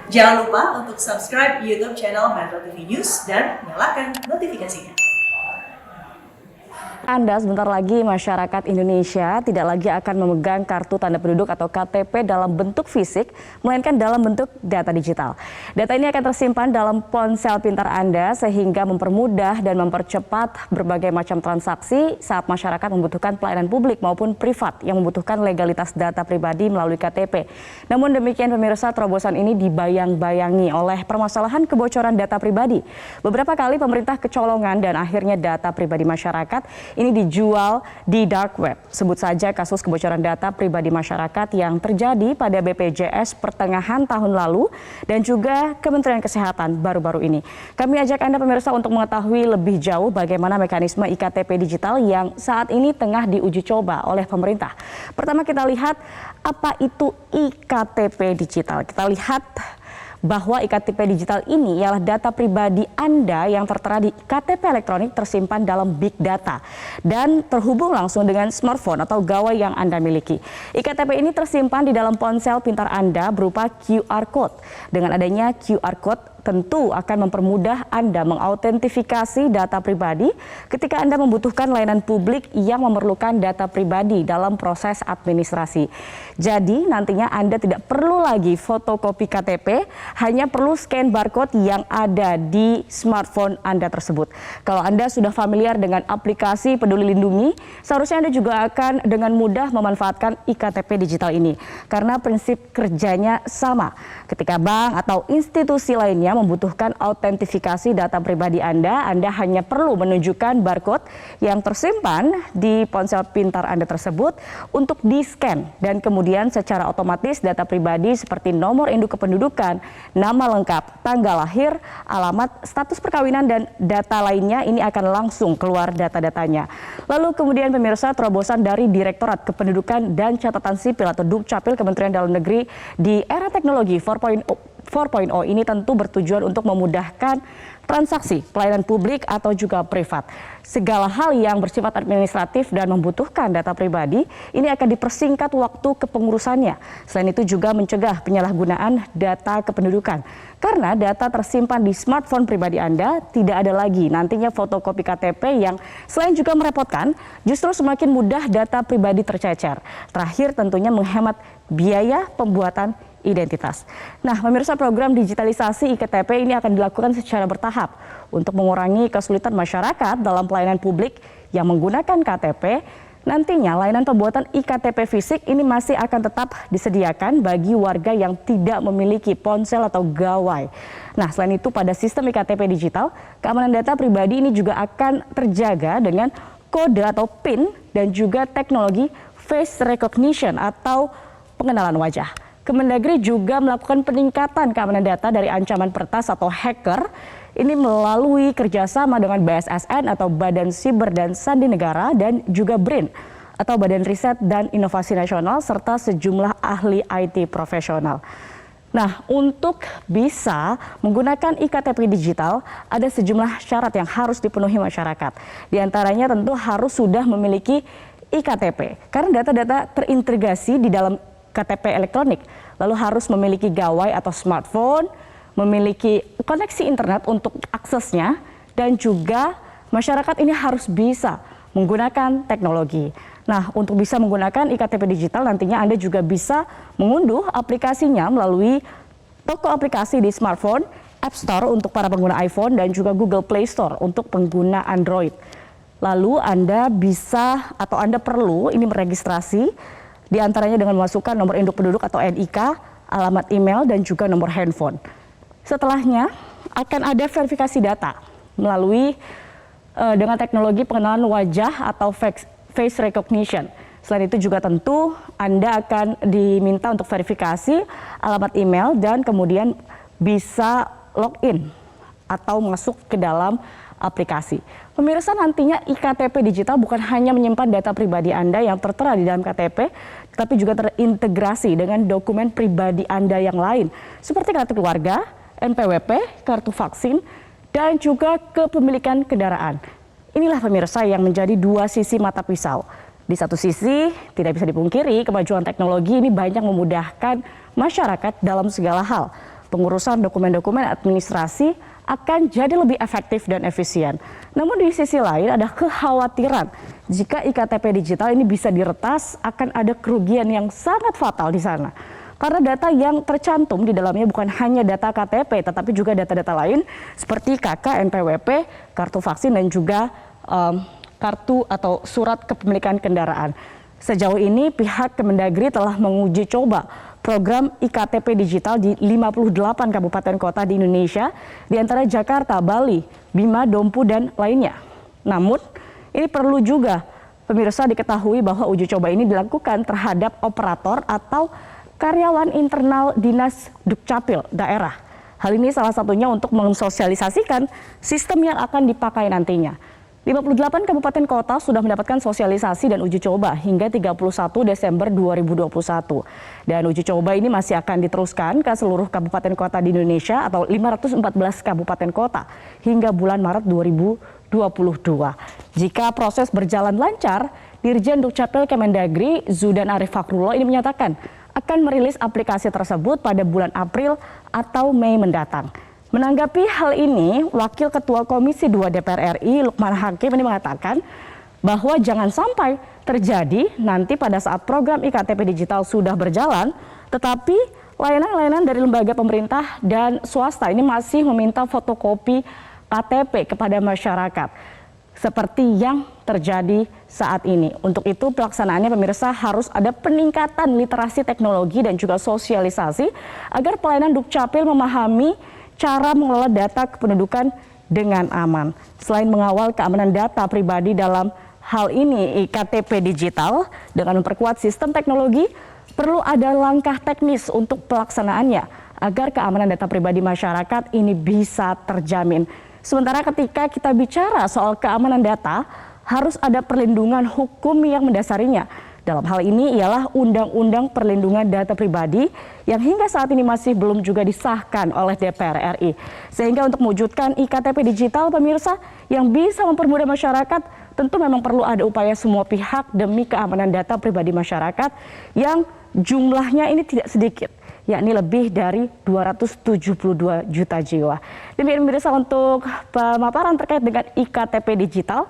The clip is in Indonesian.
Jangan lupa untuk subscribe YouTube channel Metro TV News dan nyalakan notifikasinya. Anda sebentar lagi masyarakat Indonesia tidak lagi akan memegang kartu tanda penduduk atau KTP dalam bentuk fisik, melainkan dalam bentuk data digital. Data ini akan tersimpan dalam ponsel pintar Anda sehingga mempermudah dan mempercepat berbagai macam transaksi saat masyarakat membutuhkan pelayanan publik maupun privat yang membutuhkan legalitas data pribadi melalui KTP. Namun demikian pemirsa, terobosan ini dibayang-bayangi oleh permasalahan kebocoran data pribadi. Beberapa kali pemerintah kecolongan dan akhirnya data pribadi masyarakat ini dijual di dark web. Sebut saja kasus kebocoran data pribadi masyarakat yang terjadi pada BPJS pertengahan tahun lalu dan juga Kementerian Kesehatan baru-baru ini. Kami ajak Anda pemirsa untuk mengetahui lebih jauh bagaimana mekanisme iktp digital yang saat ini tengah diuji coba oleh pemerintah. Pertama kita lihat apa itu iktp digital. Kita lihat bahwa iktp digital ini ialah data pribadi Anda yang tertera di KTP elektronik tersimpan dalam big data dan terhubung langsung dengan smartphone atau gawai yang Anda miliki. Iktp ini tersimpan di dalam ponsel pintar Anda berupa QR code. Dengan adanya QR code tentu akan mempermudah Anda mengautentifikasi data pribadi ketika Anda membutuhkan layanan publik yang memerlukan data pribadi dalam proses administrasi. Jadi nantinya Anda tidak perlu lagi fotokopi KTP, hanya perlu scan barcode yang ada di smartphone Anda tersebut. Kalau Anda sudah familiar dengan aplikasi Peduli Lindungi, seharusnya Anda juga akan dengan mudah memanfaatkan iktp digital ini. Karena prinsip kerjanya sama. Ketika bank atau institusi lainnya membutuhkan autentifikasi data pribadi Anda hanya perlu menunjukkan barcode yang tersimpan di ponsel pintar Anda tersebut untuk di-scan dan kemudian secara otomatis data pribadi seperti nomor induk kependudukan, nama lengkap, tanggal lahir, alamat, status perkawinan dan data lainnya ini akan langsung keluar data-datanya. Lalu kemudian pemirsa, terobosan dari Direktorat Kependudukan dan Catatan Sipil atau Dukcapil Kementerian Dalam Negeri di era teknologi 4.0 ini tentu bertujuan untuk memudahkan transaksi pelayanan publik atau juga privat. Segala hal yang bersifat administratif dan membutuhkan data pribadi ini akan dipersingkat waktu kepengurusannya. Selain itu juga mencegah penyalahgunaan data kependudukan. Karena data tersimpan di smartphone pribadi Anda tidak ada lagi nantinya fotokopi KTP yang selain juga merepotkan, justru semakin mudah data pribadi tercecer. Terakhir tentunya menghemat biaya pembuatan identitas. Nah, pemirsa, program digitalisasi iktp ini akan dilakukan secara bertahap untuk mengurangi kesulitan masyarakat dalam pelayanan publik yang menggunakan KTP. Nantinya layanan pembuatan iktp fisik ini masih akan tetap disediakan bagi warga yang tidak memiliki ponsel atau gawai. Nah, selain itu pada sistem iktp digital, keamanan data pribadi ini juga akan terjaga dengan kode atau PIN dan juga teknologi face recognition atau pengenalan wajah. Kemendagri juga melakukan peningkatan keamanan data dari ancaman peretas atau hacker ini melalui kerjasama dengan BSSN atau Badan Siber dan Sandi Negara dan juga BRIN atau Badan Riset dan Inovasi Nasional serta sejumlah ahli IT profesional. Nah, untuk bisa menggunakan iktp digital ada sejumlah syarat yang harus dipenuhi masyarakat. Di antaranya tentu harus sudah memiliki iktp karena data-data terintegrasi di dalam KTP elektronik, lalu harus memiliki gawai atau smartphone, memiliki koneksi internet untuk aksesnya, dan juga masyarakat ini harus bisa menggunakan teknologi. Nah, untuk bisa menggunakan iktp digital nantinya Anda juga bisa mengunduh aplikasinya melalui toko aplikasi di smartphone, App Store untuk para pengguna iPhone, dan juga Google Play Store untuk pengguna Android. Lalu Anda bisa atau Anda perlu ini meregistrasi di antaranya dengan memasukkan nomor induk penduduk atau NIK, alamat email, dan juga nomor handphone. Setelahnya akan ada verifikasi data melalui dengan teknologi pengenalan wajah atau face recognition. Selain itu juga tentu Anda akan diminta untuk verifikasi alamat email dan kemudian bisa login atau masuk ke dalam aplikasi. Pemirsa, nantinya iktp digital bukan hanya menyimpan data pribadi Anda yang tertera di dalam KTP, tapi juga terintegrasi dengan dokumen pribadi Anda yang lain, seperti kartu keluarga, NPWP, kartu vaksin, dan juga kepemilikan kendaraan. Inilah pemirsa yang menjadi dua sisi mata pisau. Di satu sisi, tidak bisa dipungkiri kemajuan teknologi ini banyak memudahkan masyarakat dalam segala hal. pengurusan dokumen-dokumen administrasi akan jadi lebih efektif dan efisien. Namun di sisi lain ada kekhawatiran jika iktp digital ini bisa diretas akan ada kerugian yang sangat fatal di sana. Karena data yang tercantum di dalamnya bukan hanya data KTP tetapi juga data-data lain seperti KK, NPWP, kartu vaksin dan juga kartu atau surat kepemilikan kendaraan. Sejauh ini pihak Kemendagri telah menguji coba program iktp digital di 58 kabupaten kota di Indonesia, di antara Jakarta, Bali, Bima, Dompu, dan lainnya. Namun, ini perlu juga pemirsa diketahui bahwa uji coba ini dilakukan terhadap operator atau karyawan internal Dinas Dukcapil daerah. Hal ini salah satunya untuk mensosialisasikan sistem yang akan dipakai nantinya. 58 kabupaten kota sudah mendapatkan sosialisasi dan uji coba hingga 31 Desember 2021. Dan uji coba ini masih akan diteruskan ke seluruh kabupaten kota di Indonesia atau 514 kabupaten kota hingga bulan Maret 2022. Jika proses berjalan lancar, Dirjen Dukcapil Kemendagri Zudan Arif Fakrullah ini menyatakan akan merilis aplikasi tersebut pada bulan April atau Mei mendatang. Menanggapi hal ini, Wakil Ketua Komisi 2 DPR RI Lukman Hakim ini mengatakan bahwa jangan sampai terjadi nanti pada saat program iktp digital sudah berjalan, tetapi layanan-layanan dari lembaga pemerintah dan swasta ini masih meminta fotokopi KTP kepada masyarakat, seperti yang terjadi saat ini. Untuk itu pelaksanaannya pemirsa harus ada peningkatan literasi teknologi dan juga sosialisasi agar pelayanan Dukcapil memahami cara mengelola data kependudukan dengan aman. Selain mengawal keamanan data pribadi dalam hal ini iktp digital dengan memperkuat sistem teknologi, perlu ada langkah teknis untuk pelaksanaannya agar keamanan data pribadi masyarakat ini bisa terjamin. Sementara ketika kita bicara soal keamanan data, harus ada perlindungan hukum yang mendasarinya. Dalam hal ini ialah Undang-Undang Perlindungan Data Pribadi yang hingga saat ini masih belum juga disahkan oleh DPR RI. Sehingga untuk mewujudkan iktp digital pemirsa yang bisa mempermudah masyarakat, tentu memang perlu ada upaya semua pihak demi keamanan data pribadi masyarakat yang jumlahnya ini tidak sedikit, yakni lebih dari 272 juta jiwa. Demikian pemirsa untuk pemaparan terkait dengan iktp digital.